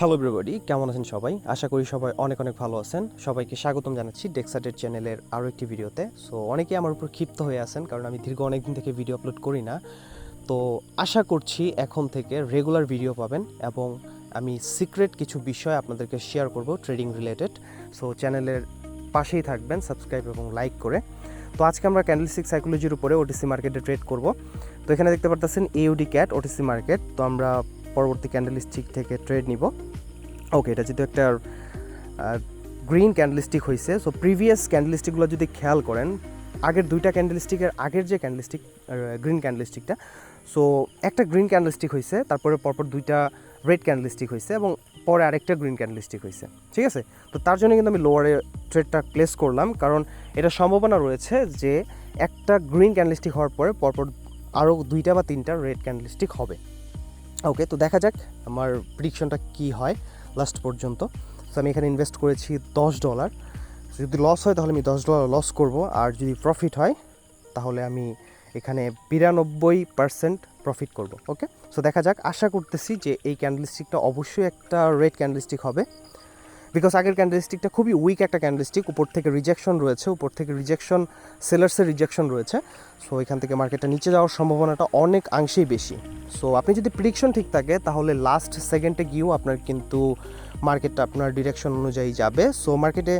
Hello everybody, কেমন আছেন সবাই? আশা করি সবাই অনেক অনেক ভালো আছেন। সবাইকে স্বাগতম জানাচ্ছি ডেক্সাটেড চ্যানেলের আরও একটি ভিডিওতে। সো অনেকেই আমার উপর ক্ষিপ্ত হয়ে আছেন কারণ আমি দীর্ঘ অনেক দিন থেকে ভিডিও আপলোড করি না। তো আশা করছি এখন থেকে রেগুলার ভিডিও পাবেন এবং আমি সিক্রেট কিছু বিষয় আপনাদেরকে শেয়ার করব ট্রেডিং রিলেটেড। সো চ্যানেলের পাশেই থাকবেন সাবস্ক্রাইব এবং লাইক করে। তো আজকে আমরা ক্যান্ডেলস্টিক সাইকোলজির উপরে ওটিসি মার্কেটে ট্রেড করব। তো এখানে দেখতে পারতেছেন এউডি ক্যাট ওটিসি মার্কেট। তো আমরা পরবর্তী ক্যান্ডেলস্টিক থেকে ট্রেড নিব। ওকে, এটা যেহেতু একটা গ্রিন ক্যান্ডেলস্টিক হয়েছে, সো প্রিভিয়াস ক্যান্ডেলস্টিকগুলো যদি খেয়াল করেন, আগের দুইটা ক্যান্ডেলস্টিকের আগের যে ক্যান্ডেলস্টিক গ্রিন ক্যান্ডেলস্টিকটা, সো একটা গ্রিন ক্যান্ডেলস্টিক হয়েছে, তারপরে পরপর দুইটা রেড ক্যান্ডেলস্টিক হয়েছে এবং পরে আরেকটা গ্রিন ক্যান্ডেলস্টিক হয়েছে, ঠিক আছে? তো তার জন্য কিন্তু আমি লোয়ারে ট্রেডটা প্লেস করলাম, কারণ এটা সম্ভাবনা রয়েছে যে একটা গ্রিন ক্যান্ডেলস্টিক হওয়ার পরে পরপর আরও দুইটা বা তিনটা রেড ক্যান্ডেলস্টিক হবে। ওকে, তো দেখা যাক আমার প্রেডিকশনটা কী হয় লাস্ট পর্যন্ত। সো আমি এখানে ইনভেস্ট করেছি $10। যদি লস হয় তাহলে আমি $10 লস করব, আর যদি প্রফিট হয় তাহলে আমি এখানে 92% প্রফিট করব। ওকে, সো দেখা যাক। আশা করতেছি যে এই ক্যান্ডেলস্টিকটা অবশ্যই একটা রেড ক্যান্ডেলস্টিক হবে, বিকজ আগের ক্যান্ডেলস্টিকটা খুবই উইক একটা ক্যান্ডেলস্টিক, উপর থেকে রিজেকশন রয়েছে, উপর থেকে রিজেকশন, সেলার্সের রিজেকশন রয়েছে। সো এখান থেকে মার্কেটটা নিচে যাওয়ার সম্ভাবনাটা অনেকাংশেই বেশি। সো আপনি যদি প্রেডিকশন ঠিক থাকে তাহলে লাস্ট সেকেন্ডে গিয়েও আপনার কিন্তু মার্কেটটা আপনার ডিরেকশন অনুযায়ী যাবে। সো মার্কেটে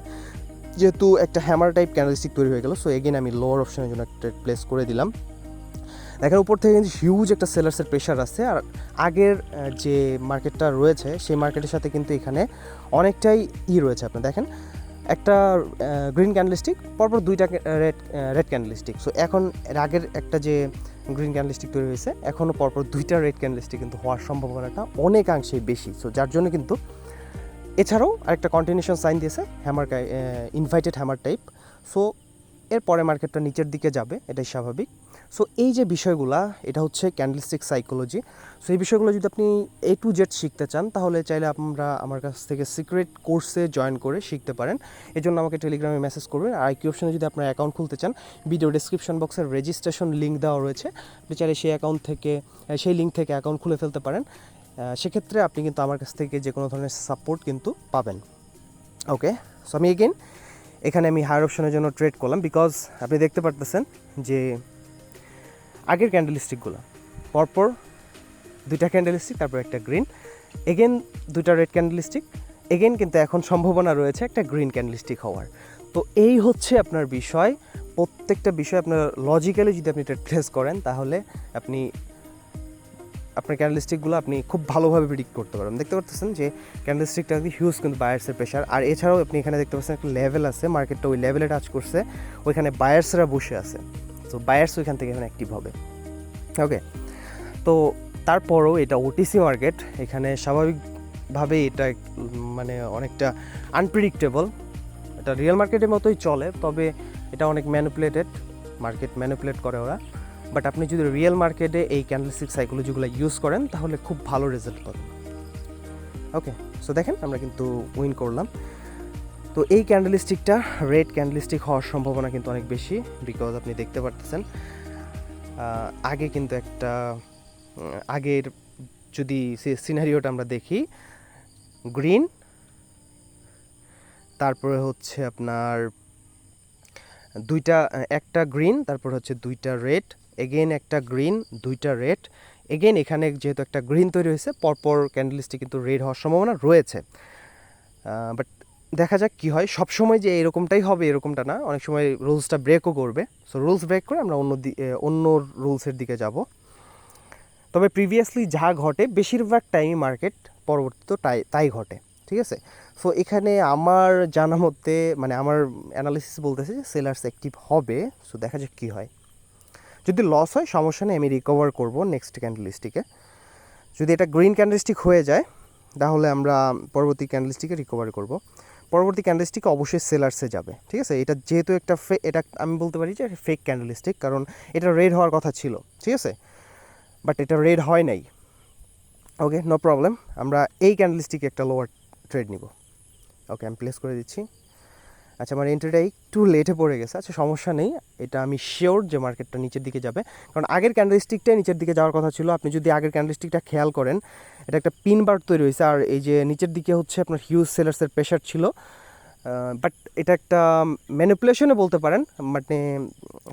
যেহেতু একটা হ্যামার টাইপ ক্যান্ডেলস্টিক তৈরি হয়ে গেল, সো এগেন আমি লোয়ার অপশনের জন্য একটা প্লেস করে দিলাম। দেখেন উপর থেকে কিন্তু হিউজ একটা সেলার্সের প্রেশার আছে, আর আগের যে মার্কেটটা রয়েছে সেই মার্কেটের সাথে কিন্তু এখানে অনেকটাই রয়েছে। আপনি দেখেন একটা গ্রিন ক্যান্ডেলস্টিক, পরপর দুইটা রেড ক্যান্ডেলস্টিক। সো এখন এর আগের একটা যে গ্রিন ক্যান্ডেলস্টিক তৈরি হয়েছে, এখনও পরপর দুইটা রেড ক্যান্ডেলস্টিক কিন্তু হওয়ার সম্ভাবনাটা অনেকাংশেই বেশি। সো যার জন্য কিন্তু এছাড়াও আরেকটা কন্টিনিউশন সাইন দিয়েছে hammer, inverted hammer type. So এরপরে মার্কেটটা নিচের দিকে যাবে, এটাই স্বাভাবিক। সো এই যে বিষয়গুলো, এটা হচ্ছে ক্যান্ডেলস্টিক সাইকোলজি। সো এই বিষয়গুলো যদি আপনি A to Z শিখতে চান তাহলে চাইলে আমরা আমার কাছ থেকে সিক্রেট কোর্সে জয়েন করে শিখতে পারেন। এই জন্য আমাকে টেলিগ্রামে মেসেজ করবেন। আর আইকিউ অপশনে যদি আপনার অ্যাকাউন্ট খুলতে চান, ভিডিও ডেসক্রিপশন বক্সের রেজিস্ট্রেশন লিঙ্ক দেওয়া রয়েছে, আপনি চাইলে সেই লিঙ্ক থেকে অ্যাকাউন্ট খুলে ফেলতে পারেন। সেক্ষেত্রে আপনি কিন্তু আমার কাছ থেকে যে কোনো ধরনের সাপোর্ট কিন্তু পাবেন। ওকে, সো আমি এখানে আমি হায়ার অপশনের জন্য ট্রেড করলাম, বিকজ আপনি দেখতে পারতেছেন যে আগের ক্যান্ডেলস্টিকগুলো পরপর দুইটা ক্যান্ডেলস্টিক, তারপর একটা গ্রিন, এগেন দুইটা রেড ক্যান্ডেলস্টিক, এগেন কিন্তু এখন সম্ভাবনা রয়েছে একটা গ্রিন ক্যান্ডেলস্টিক হওয়ার। তো এই হচ্ছে আপনার বিষয়। প্রত্যেকটা বিষয় আপনার লজিক্যালি যদি আপনি ট্রেড প্লেস করেন তাহলে আপনি আপনার ক্যান্ডেলস্টিকগুলো আপনি খুব ভালোভাবে প্রেডিক্ট করতে পারবেন। দেখতে পাচ্ছেন যে ক্যান্ডেলস্টিকটা হিউজ কিন্তু বায়ার্সের প্রেশার, আর এছাড়াও আপনি এখানে দেখতে পাচ্ছেন একটা লেভেল আছে, মার্কেটটা ওই লেভেলে টাচ করছে, ওইখানে বায়ার্সরা বসে আছে। তো বায়ার্স ওইখান থেকে এখানে অ্যাক্টিভ হবে। ওকে, তো তারপরও এটা ওটিসি মার্কেট, এখানে স্বাভাবিকভাবে এটা মানে অনেকটা আনপ্রেডিক্টেবল। এটা রিয়েল মার্কেটের মতোই চলে, তবে এটা অনেক ম্যানিপুলেটেড মার্কেট, ম্যানিপুলেট করে ওরা। বাট আপনি যদি রিয়েল মার্কেটে এই ক্যান্ডেলস্টিক সাইকোলজিগুলো ইউজ করেন তাহলে খুব ভালো রেজাল্ট পাবেন। ওকে, সো দেখেন আমরা কিন্তু উইন করলাম। তো এই ক্যান্ডেলস্টিকটা রেড ক্যান্ডেলস্টিক হওয়ার সম্ভাবনা কিন্তু অনেক বেশি, বিকজ আপনি দেখতে পারতেছেন আগে কিন্তু আগের যদি সিনারিওটা আমরা দেখি, গ্রিন, তারপরে হচ্ছে আপনার একটা গ্রিন, তারপর হচ্ছে দুইটা রেড, এগেন একটা গ্রিন, দুইটা রেড, এগেন এখানে যেহেতু একটা গ্রিন তৈরি হয়েছে, পরপর ক্যান্ডেলস্টিক কিন্তু রেড হওয়ার সম্ভাবনা রয়েছে। বাট দেখা যাক কী হয়। সবসময় যে এরকমটাই হবে এরকমটা না, অনেক সময় রুলসটা ব্রেকও করবে। সো রুলস ব্রেক করে আমরা অন্য রুলসের দিকে যাব। তবে প্রিভিয়াসলি যা ঘটে বেশিরভাগ টাইমই মার্কেট পরবর্তীতে তাই ঘটে, ঠিক আছে? সো এখানে আমার জানা মতে মানে আমার অ্যানালিসিস বলতেছে যে সেলার্স অ্যাক্টিভ হবে। সো দেখা যাক কী হয়। যদি লস হয় সমস্যা নেই, আমি রিকভার করব নেক্সট ক্যান্ডেলস্টিকে। যদি এটা গ্রিন ক্যান্ডেলস্টিক হয়ে যায় তাহলে আমরা পরবর্তী ক্যান্ডেলস্টিকে রিকভার করব। পরবর্তী ক্যান্ডেলস্টিক অবশ্যই সেলার্সে যাবে, ঠিক আছে? এটা যেহেতু এটা আমি বলতে পারি যে ফেক ক্যান্ডেলস্টিক, কারণ এটা রেড হওয়ার কথা ছিল, ঠিক আছে? বাট এটা রেড হয় নাই। ওকে, নো প্রবলেম, আমরা এই ক্যান্ডেলস্টিকে একটা লোয়ার ট্রেড নিব। ওকে, আমি প্লেস করে দিচ্ছি। আচ্ছা, আমার এন্ট্রিটা একটু লেটে পড়ে গেছে। আচ্ছা, সমস্যা নেই, এটা আমি শিওর যে মার্কেটটা নিচের দিকে যাবে, কারণ আগের ক্যান্ডেলস্টিকটাই নিচের দিকে যাওয়ার কথা ছিল। আপনি যদি আগের ক্যান্ডেলস্টিকটা খেয়াল করেন, এটা একটা পিন বার তৈরি হয়েছে, আর এই যে নিচের দিকে হচ্ছে আপনার হিউজ সেলার্সের প্রেশার ছিল, বাট এটা একটা ম্যানিপুলেশনে বলতে পারেন, মানে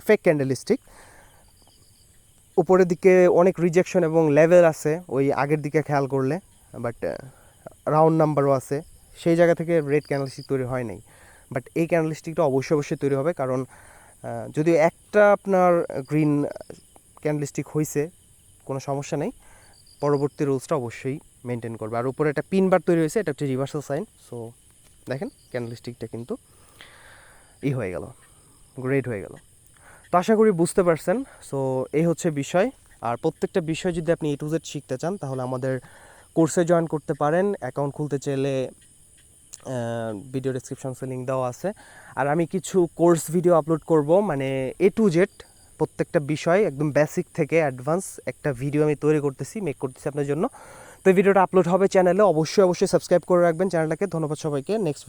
ফেক ক্যান্ডেলস্টিক। উপরের দিকে অনেক রিজেকশন এবং লেভেল আছে ওই আগের দিকে খেয়াল করলে, বাট রাউন্ড নাম্বারও আছে, সেই জায়গা থেকে রেড ক্যান্ডেলস্টিক তৈরি হয় নাই। বাট এই ক্যান্ডেলস্টিকটা অবশ্যই তৈরি হবে, কারণ যদিও একটা আপনার গ্রিন ক্যান্ডেলস্টিক হয়েছে, কোনো সমস্যা নেই, পরবর্তী রুলসটা অবশ্যই মেনটেন করবে। আর উপরে একটা পিন বার তৈরি হয়েছে, এটা একটা রিভার্সাল সাইন। সো দেখেন ক্যান্ডেলস্টিকটা কিন্তু হয়ে গেল, গ্রেড হয়ে গেল। তো আশা করি বুঝতে পারছেন। সো এই হচ্ছে বিষয়। আর প্রত্যেকটা বিষয় যদি আপনি A to Z শিখতে চান তাহলে আমাদের কোর্সে জয়েন করতে পারেন। অ্যাকাউন্ট খুলতে চাইলে ভিডিও ডেসক্রিপশনসে লিঙ্ক দেওয়া আছে। আর আমি কিছু কোর্স ভিডিও আপলোড করব, মানে A to Z প্রত্যেকটা বিষয় একদম বেসিক থেকে অ্যাডভান্স একটা ভিডিও আমি তৈরি করতেছি, মেক করতেছি আপনার জন্য। তো এই ভিডিওটা আপলোড হবে চ্যানেলে, অবশ্যই সাবস্ক্রাইব করে রাখবেন চ্যানেলটাকে। ধন্যবাদ সবাইকে। নেক্সট